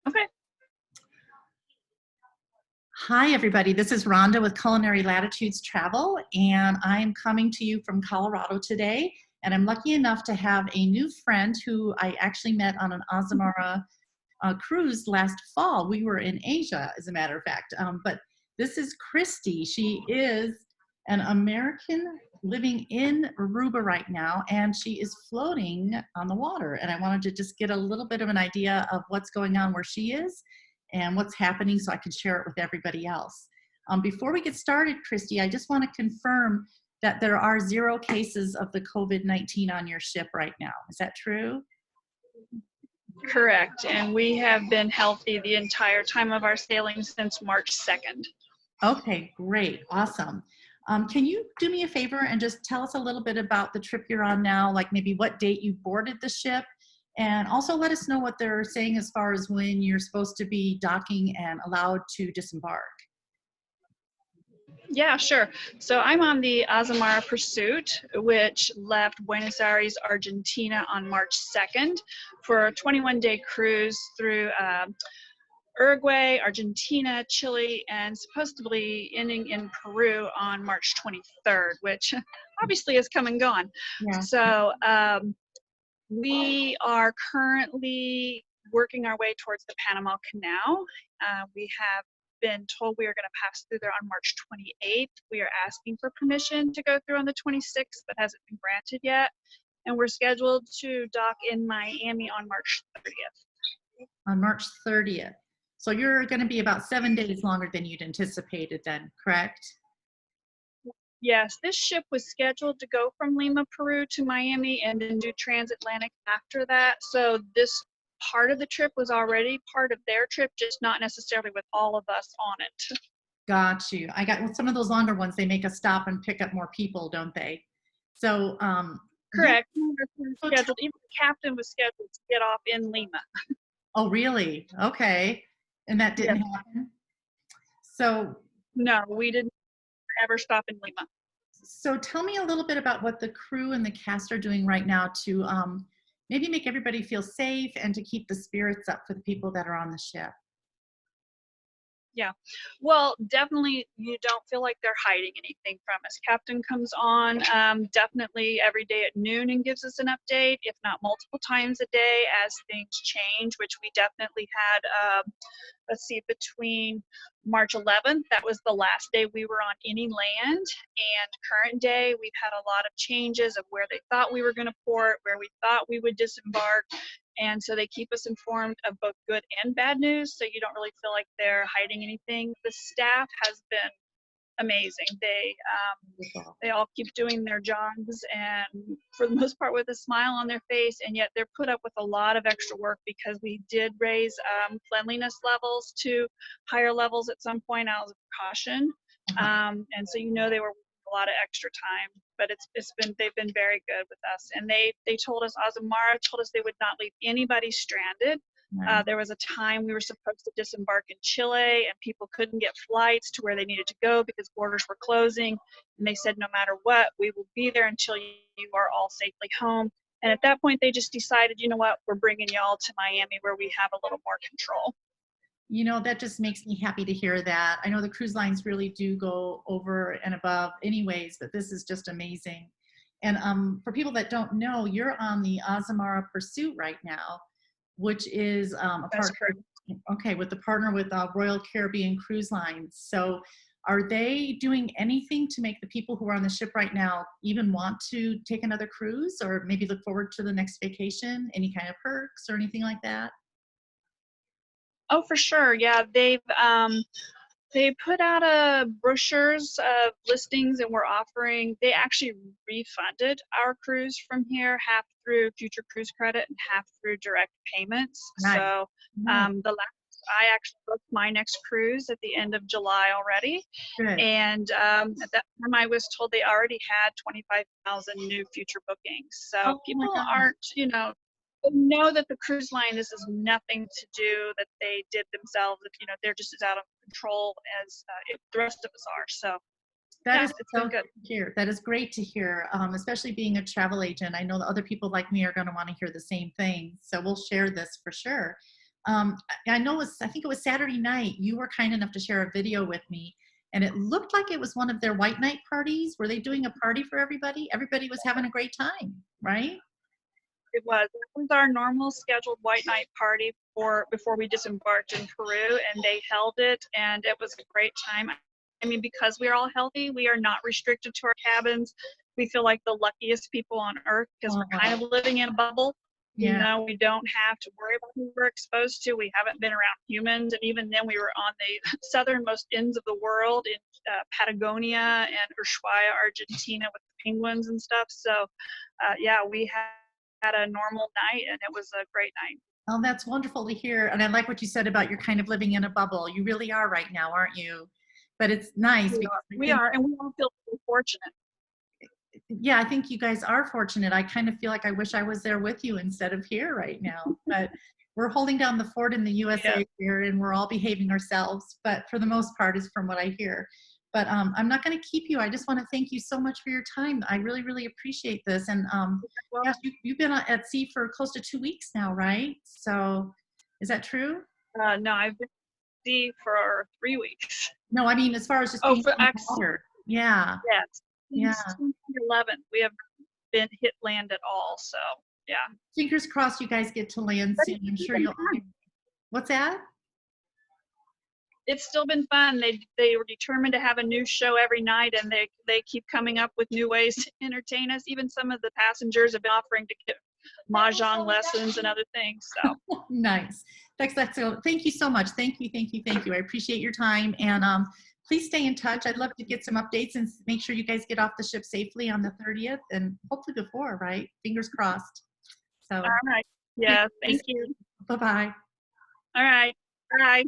Okay. Hi, everybody. This is Rhonda with Culinary Latitudes Travel, and I'm coming to you from Colorado today. And I'm lucky enough to have a new friend who I actually met on an Azamara cruise last fall. We were in Asia, as a matter of fact. But this is Christy. She is an American living in Aruba right now, and she is floating on the water. And I wanted to just get a little bit of an idea of what's going on where she is and what's happening so I can share it with everybody else. Before we get started, Christy, I just want to confirm that there are 0 cases of the COVID-19 on your ship right now. Is that true? Correct. And we have been healthy the entire time of our sailing since March 2nd. Okay, great. Awesome. Can you do me a favor and just tell us a little bit about the trip you're on now, like maybe what date you boarded the ship, and also let us know what they're saying as far as when you're supposed to be docking and allowed to disembark. Yeah, sure. So I'm on the Azamara Pursuit, which left Buenos Aires, Argentina on March 2nd for a 21-day cruise through Uruguay, Argentina, Chile, and supposedly ending in Peru on March 23rd, which obviously has come and gone. Yeah. So we are currently working our way towards the Panama Canal. We have been told we are going to pass through there on March 28th. We are asking for permission to go through on the 26th, but hasn't been granted yet. And we're scheduled to dock in Miami on March 30th. On March 30th. So you're going to be about 7 days longer than you'd anticipated then, correct? Yes, this ship was scheduled to go from Lima, Peru to Miami and then do transatlantic after that. So this part of the trip was already part of their trip, just not necessarily with all of us on it. Got you. I got well, some of those longer ones, they make us stop and pick up more people, don't they? So, correct. Yeah. Scheduled. Even the captain was scheduled to get off in Lima. Oh, really? Okay. And that didn't happen? So. No, we didn't ever stop in Lima. So tell me a little bit about what the crew and the cast are doing right now to maybe make everybody feel safe and to keep the spirits up for the people that are on the ship. Yeah, well, definitely you don't feel like they're hiding anything from us. Captain comes on definitely every day at noon and gives us an update, if not multiple times a day as things change, which we definitely had, let's see, between March 11th, that was the last day we were on any land, and current day, we've had a lot of changes of where they thought we were going to port, where we thought we would disembark. And so they keep us informed of both good and bad news, so you don't really feel like they're hiding anything. The staff has been amazing. They all keep doing their jobs, and for the most part with a smile on their face, and yet they're put up with a lot of extra work because we did raise cleanliness levels to higher levels at some point out of caution. And so they were a lot of extra time, but they've been very good with us, and they told us, Azamara told us they would not leave anybody stranded. There was a time we were supposed to disembark in Chile and people couldn't get flights to where they needed to go because borders were closing, and they said no matter what, we will be there until you are all safely home. And at that point they just decided, you know what, we're bringing y'all to Miami where we have a little more control. You know, that just makes me happy to hear that. I know the cruise lines really do go over and above anyways, but this is just amazing. And for people that don't know, you're on the Azamara Pursuit right now, which is a partner, okay, with the partner with Royal Caribbean Cruise Lines. So are they doing anything to make the people who are on the ship right now even want to take another cruise or maybe look forward to the next vacation? Any kind of perks or anything like that? Oh, for sure. Yeah, they put out brochures of listings, and they actually refunded our cruise from here, half through future cruise credit and half through direct payments. Nice. So I actually booked my next cruise at the end of July already. Good. And at that time I was told they already had 25,000 new future bookings. So people aren't, they know that the cruise line, this is nothing to do that they did themselves. They're just as out of control as the rest of us are. So that is so good to hear. That is great to hear, especially being a travel agent. I know that other people like me are going to want to hear the same thing. So we'll share this for sure. I know I think it was Saturday night. You were kind enough to share a video with me, and it looked like it was one of their white night parties. Were they doing a party for everybody? Everybody was having a great time, right? It was our normal scheduled white night party before we disembarked in Peru, and they held it, and it was a great time. I mean, because we are all healthy, we are not restricted to our cabins. We feel like the luckiest people on earth because we're kind of living in a bubble. You Yeah. know, we don't have to worry about who we're exposed to. We haven't been around humans, and even then, we were on the southernmost ends of the world in Patagonia and Ushuaia, Argentina, with the penguins and stuff. So, yeah, we had a normal night, and it was a great night. Oh, that's wonderful to hear. And I like what you said about you're kind of living in a bubble. You really are right now, aren't you? But it's nice because I We think, are, and we all feel very fortunate. yeah, I think you guys are fortunate. I kind of feel like I wish I was there with you instead of here right now. But we're holding down the fort in the USA Yeah. here, and we're all behaving ourselves. But for the most part, is from what I hear. But I'm not going to keep you. I just want to thank you so much for your time. I really, really appreciate this. And Well, gosh, you've been at sea for close to 2 weeks now, right? So is that true? no, I've been at sea for 3 weeks. No, I mean, as far as just Oh, being for on the actually, water. Yeah, yes. yeah. Since 2011, we have been hit land at all. So, yeah. Fingers crossed you guys get to land But soon. I'm it's sure been you'll. fun. What's that? It's still been fun. They were determined to have a new show every night, and they keep coming up with new ways to entertain us. Even some of the passengers have been offering to get Mahjong lessons and other things. So, Nice. So thank you so much. Thank you, thank you, thank you. I appreciate your time. And please stay in touch. I'd love to get some updates and make sure you guys get off the ship safely on the 30th and hopefully before, right? Fingers crossed. So all right. thank Yeah. you. Thank you. Bye-bye. All right. Bye.